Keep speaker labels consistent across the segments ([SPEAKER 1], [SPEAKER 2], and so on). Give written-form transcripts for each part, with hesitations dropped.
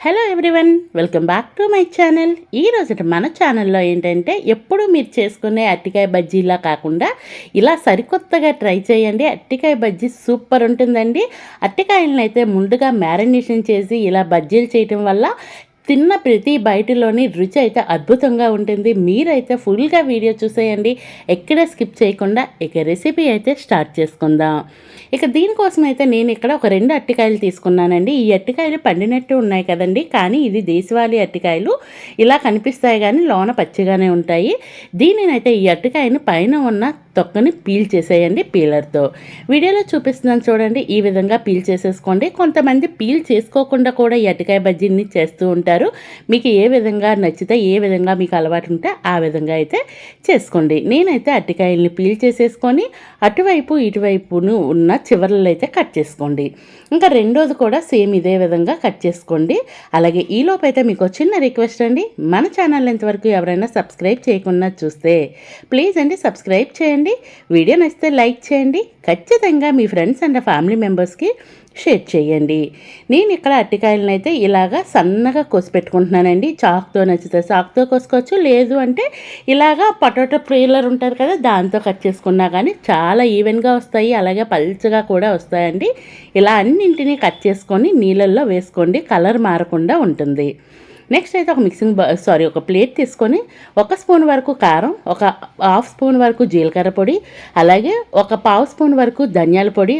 [SPEAKER 1] Hello everyone, welcome back to my channel. ఈరోజు మన ఛానల్లో ఏంటంటే ఎప్పుడు మీరు చేసుకునే అరటికాయ బజ్జీలా కాకుండా ఇలా సరికొత్తగా ట్రై చేయండి. అరటికాయ బజ్జీ సూపర్ ఉంటుందండి. అరటికాయలను అయితే ముందుగా మ్యారినేషన్ చేసి ఇలా బజ్జీలు చేయటం వల్ల తిన్న ప్రతి బయటలోని రుచి అయితే అద్భుతంగా ఉంటుంది. మీరైతే ఫుల్గా వీడియో చూసేయండి, ఎక్కడ స్కిప్ చేయకుండా. ఇక రెసిపీ అయితే స్టార్ట్ చేసుకుందాం. ఇక దీనికోసం అయితే నేను ఇక్కడ ఒక 2 అరటికాయలు తీసుకున్నానండి. ఈ అరటికాయలు పండినట్టు ఉన్నాయి కదండి, కానీ ఇది దేశవాళీ అరటికాయలు. ఇలా కనిపిస్తాయి కానీ లోన పచ్చిగానే ఉంటాయి. దీనినైతే ఈ అరటికాయను పైన ఉన్న తొక్కని పీల్ చేసేయండి పీలర్తో. వీడియోలో చూపిస్తున్నాను చూడండి, ఈ విధంగా పీల్ చేసేసుకోండి. కొంతమంది పీల్ చేసుకోకుండా కూడా ఈ అరటికాయ బజ్జీని చేస్తూ ఉంటారు. మీకు ఏ విధంగా నచ్చితే, ఏ విధంగా మీకు అలవాటు ఉంటే ఆ విధంగా అయితే చేసుకోండి. నేనైతే అరటికాయల్ని పీల్ చేసేసుకొని అటువైపు ఇటువైపును ఉన్న చివర్లలో అయితే కట్ చేసుకోండి. ఇంకా రెండోది కూడా సేమ్ ఇదే విధంగా కట్ చేసుకోండి. అలాగే ఈలోపు అయితే మీకు చిన్న రిక్వెస్ట్ అండి, మన ఛానల్ ఇంతవరకు ఎవరైనా సబ్స్క్రైబ్ చేయకుండా చూస్తే ప్లీజ్ అండి సబ్స్క్రైబ్ చేయండి. వీడియో నచ్చితే లైక్ చేయండి. ఖచ్చితంగా మీ ఫ్రెండ్స్ అండ్ ఫ్యామిలీ మెంబర్స్కి షేర్ చేయండి. నేను ఇక్కడ అరటికాయలను అయితే ఇలాగా సన్నగా కోసి పెట్టుకుంటున్నానండి. చాకుతో నచ్చితే చాకుతో కోసుకోవచ్చు, లేదు అంటే ఇలాగా పొటాటో పీలర్ ఉంటుంది కదా, దాంతో కట్ చేసుకున్నా కానీ చాలా ఈవెన్గా వస్తాయి, అలాగే పల్చగా కూడా వస్తాయండి. ఇలా అన్నింటినీ కట్ చేసుకొని నీళ్ళల్లో వేసుకోండి, కలర్ మారకుండా ఉంటుంది. నెక్స్ట్ అయితే ఒక ప్లేట్ తీసుకొని 1 స్పూన్ వరకు కారం, ఒక 1/2 స్పూన్ వరకు జీలకర్ర పొడి, అలాగే ఒక 1/2 స్పూన్ వరకు ధనియాల పొడి,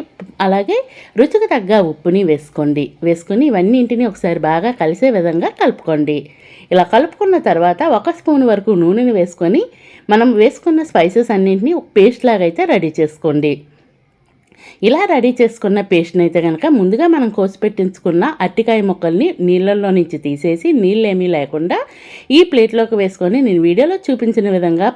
[SPEAKER 1] అలాగే రుచికి తగ్గ ఉప్పుని వేసుకొని ఇవన్నింటినీ ఒకసారి బాగా కలిసే విధంగా కలుపుకోండి. ఇలా కలుపుకున్న తర్వాత 1 స్పూన్ వరకు నూనెని వేసుకొని మనం వేసుకున్న స్పైసెస్ అన్నింటినీ ఒక పేస్ట్ లాగా అయితే రెడీ చేసుకోండి. ఇలా రెడీ చేసుకున్న పేస్ట్ని అయితే కనుక ముందుగా మనం కోసి పెట్టించుకున్న అరటికాయ ముక్కల్ని నీళ్ళల్లో నుంచి తీసేసి నీళ్ళేమీ లేకుండా ఈ ప్లేట్లోకి వేసుకొని నేను వీడియోలో చూపించిన విధంగా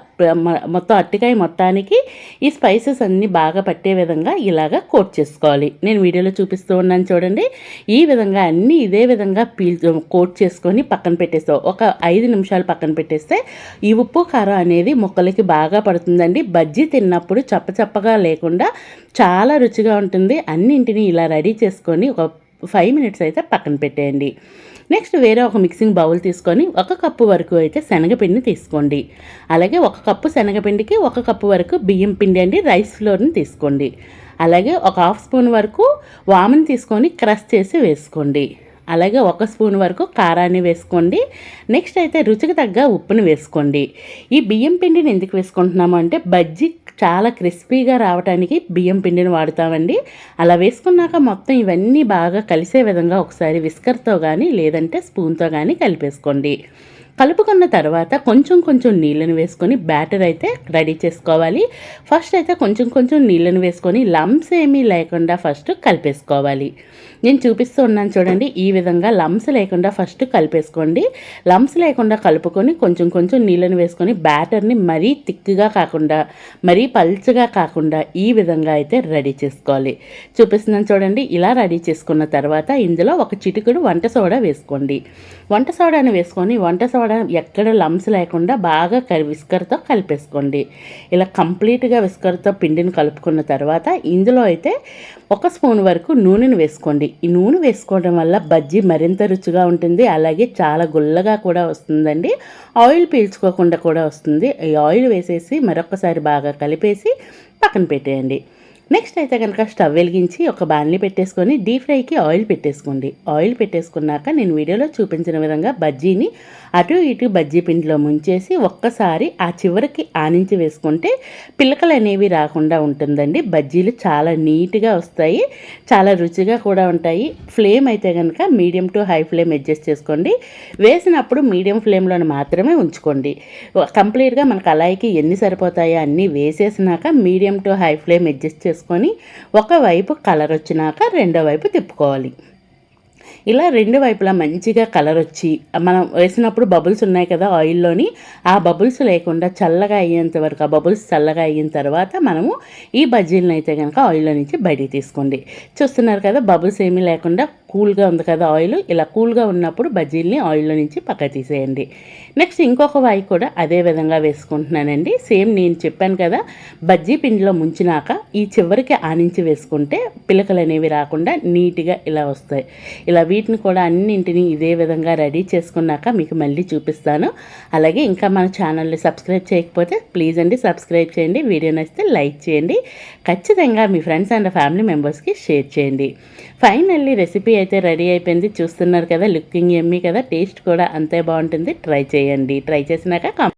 [SPEAKER 1] మొత్తం అరటికాయ మొత్తానికి ఈ స్పైసెస్ అన్నీ బాగా పట్టే విధంగా ఇలాగా కోట్ చేసుకోవాలి. నేను వీడియోలో చూపిస్తూ ఉన్నాను చూడండి, ఈ విధంగా అన్నీ ఇదే విధంగా కోట్ చేసుకొని పక్కన పెట్టేస్తాం. ఒక 5 నిమిషాలు పక్కన పెట్టేస్తే ఈ ఉప్పు కారం అనేది ముక్కలకి బాగా పడుతుందండి. బజ్జీ తిన్నప్పుడు చప్పచప్పగా లేకుండా చాలా రుచిగా ఉంటుంది. అన్నింటినీ ఇలా రెడీ చేసుకొని ఒక 5 మినిట్స్ అయితే పక్కన పెట్టేయండి. నెక్స్ట్ వేరే ఒక మిక్సింగ్ బౌల్ తీసుకొని 1 కప్పు వరకు అయితే శనగపిండి తీసుకోండి. అలాగే 1 కప్పు శనగపిండికి 1 కప్పు వరకు బియ్యం పిండి అండి, రైస్ ఫ్లోర్ని తీసుకోండి. అలాగే ఒక 1/2 స్పూన్ వరకు వాముని తీసుకొని క్రష్ చేసి వేసుకోండి. అలాగే 1 స్పూన్ వరకు కారాన్ని వేసుకోండి. నెక్స్ట్ అయితే రుచికి తగ్గ ఉప్పుని వేసుకోండి. ఈ బియ్యం పిండిని ఎందుకు వేసుకుంటున్నాము అంటే బజ్జీ చాలా క్రిస్పీగా రావడానికి బియ్యం పిండిని వాడుతామండి. అలా వేసుకున్నాక మొత్తం ఇవన్నీ బాగా కలిసే విధంగా ఒకసారి విస్కర్తో కానీ లేదంటే స్పూన్తో కానీ కలిపేసుకోండి. కలుపుకున్న తర్వాత కొంచెం నీళ్ళని వేసుకొని బ్యాటర్ అయితే రెడీ చేసుకోవాలి. ఫస్ట్ అయితే కొంచెం నీళ్ళని వేసుకొని లంప్స్ ఏమీ లేకుండా ఫస్ట్ కలిపేసుకోవాలి. నేను చూపిస్తూ ఉన్నాను చూడండి, ఈ విధంగా లంప్స్ లేకుండా ఫస్ట్ కలిపేసుకోండి. లంప్స్ లేకుండా కలుపుకొని కొంచెం నీళ్ళని వేసుకొని బ్యాటర్ని మరీ థిక్గా కాకుండా మరీ పల్చగా కాకుండా ఈ విధంగా అయితే రెడీ చేసుకోవాలి. చూపిస్తున్నాను చూడండి, ఇలా రెడీ చేసుకున్న తర్వాత ఇందులో ఒక చిటికెడు వంట సోడా వేసుకోండి. వంట సోడాని వేసుకొని వంట సోడా ఎక్కడ లంప్స్ లేకుండా బాగా విస్కర్తో కలిపేసుకోండి. ఇలా కంప్లీట్గా విస్కర్తో పిండిని కలుపుకున్న తర్వాత ఇందులో అయితే 1 స్పూన్ వరకు నూనెను వేసుకోండి. ఈ నూనె వేసుకోవడం వల్ల బజ్జీ మరింత రుచిగా ఉంటుంది, అలాగే చాలా గుల్లగా కూడా వస్తుందండి. ఆయిల్ పీల్చుకోకుండా కూడా వస్తుంది. ఈ ఆయిల్ వేసేసి మరొకసారి బాగా కలిపేసి పక్కన పెట్టేయండి. నెక్స్ట్ అయితే కనుక స్టవ్ వెలిగించి ఒక బాణలి పెట్టేసుకొని డీప్ ఫ్రైకి ఆయిల్ పెట్టేసుకోండి. ఆయిల్ పెట్టేసుకున్నాక నేను వీడియోలో చూపించిన విధంగా బజ్జీని అటు ఇటు బజ్జీ పిండిలో ముంచేసి ఒక్కసారి ఆ చివరికి ఆనించి వేసుకుంటే పిల్లకలు అనేవి రాకుండా ఉంటుందండి. బజ్జీలు చాలా నీట్గా వస్తాయి, చాలా రుచిగా కూడా ఉంటాయి. ఫ్లేమ్ అయితే కనుక medium to high flame adjust చేసుకోండి. వేసినప్పుడు మీడియం ఫ్లేమ్లో మాత్రమే ఉంచుకోండి. కంప్లీట్గా మన కళాయికి ఎన్ని సరిపోతాయో అన్నీ వేసేసినాక medium to high flame adjust చేసుకొని ఒకవైపు కలర్ వచ్చినాక రెండో వైపు తిప్పుకోవాలి. ఇలా 2 వైపులా మంచిగా కలర్ వచ్చి మనం వేసినప్పుడు బబుల్స్ ఉన్నాయి కదా ఆయిల్లోని, ఆ బబుల్స్ లేకుండా చల్లగా అయ్యేంత వరకు, ఆ బబుల్స్ చల్లగా అయిన తర్వాత మనము ఈ బజ్జీలను అయితే కనుక ఆయిల్లో నుంచి బయటికి తీసుకోండి. చూస్తున్నారు కదా, బబుల్స్ ఏమీ లేకుండా కూల్గా ఉంది కదా ఆయిల్, ఇలా కూల్గా ఉన్నప్పుడు బజ్జీల్ని ఆయిల్లో నుంచి పక్క తీసేయండి. నెక్స్ట్ ఇంకొక వాయి కూడా అదే విధంగా వేసుకుంటున్నానండి. సేమ్ నేను చెప్పాను కదా, బజ్జీ పిండిలో ముంచినాక ఈ చివరికి ఆనించి వేసుకుంటే పిలకలు అనేవి రాకుండా నీట్గా ఇలా వస్తాయి. ఇలా వీటిని కూడా అన్నింటినీ ఇదే విధంగా రెడీ చేసుకున్నాక మీకు మళ్ళీ చూపిస్తాను. అలాగే ఇంకా మన ఛానల్ని సబ్స్క్రైబ్ చేయకపోతే ప్లీజ్ అండి సబ్స్క్రైబ్ చేయండి. వీడియో నచ్చితే లైక్ చేయండి. ఖచ్చితంగా మీ ఫ్రెండ్స్ అండ్ ఫ్యామిలీ మెంబర్స్కి షేర్ చేయండి. ఫైనల్లీ రెసిపీ అయితే రెడీ అయిపోయింది. చూస్తున్నారు కదా, లుకింగ్ ఎమ్మీ కదా, టేస్ట్ కూడా అంతే బాగుంటుంది. ట్రై చేయండి. ట్రై చేసినాక